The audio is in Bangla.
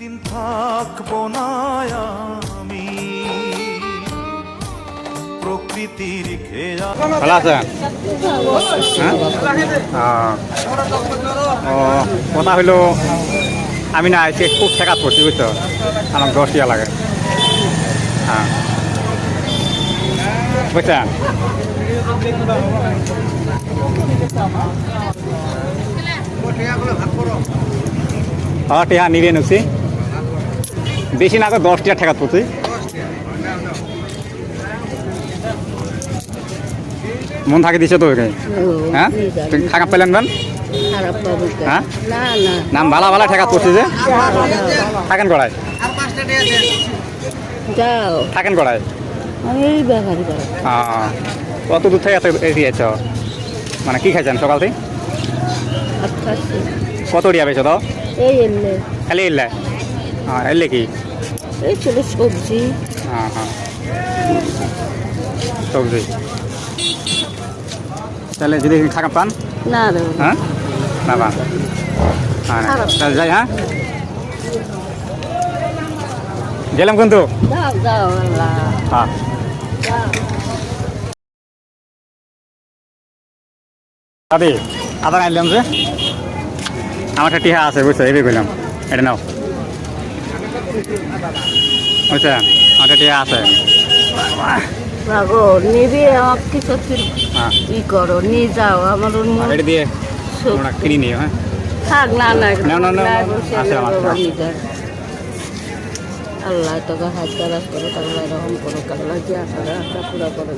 দিন থাকবো না আমি প্রকৃতির ঘেরা। ভালো আছেন? ও কথা হইলো আমি না আজকে খুব ঠেকাত পড়ছি বুঝছো, আমার 10 টাকা লাগে। হ্যাঁ বুঝছেন, হ্যাঁ টিয়া নিবে নুছি বেশি না, 10 টাকা ঠেকাত পড়ছি। মন থাকে দিছে তো হ্যাঁ, টাকা পেলেন বেন? হ্যাঁ নাম ভালা ভালা ঠেকাত পড়ছি যে থাকেন কড়াই, থাকেন কড়াই। কত দূর থেকে এসেছ, মানে কি খাইছেন সকাল থেকে? কত টিয়া পেয়েছো তো? খালি এলে? হ্যাঁ এলে কি সবজি? হ্যাঁ হ্যাঁ সবজি। তাহলে যদি টাকা পান? না হ্যাঁ না পান, হ্যাঁ তাহলে যাই। হ্যাঁ গেলাম কিন্তু। হ্যাঁ দাদি আদার আনলাম যে আমার একটা টিহা আছে বুঝছো, এবার গেলাম এটা নাও বুঝছেন, আমার একটা টিহা আছে। নিবি আমার কিছু হ্যাঁ ই করো, নিয়ে যাও আমার এটা দিয়ে তোমরা কিনে নিও। হ্যাঁ থাক না না না, আছে আমার। আল্লাহ তোকে হাত তারাস করো, আল্লাহ রহম করো, আল্লাহ কি আশা পুরা করো।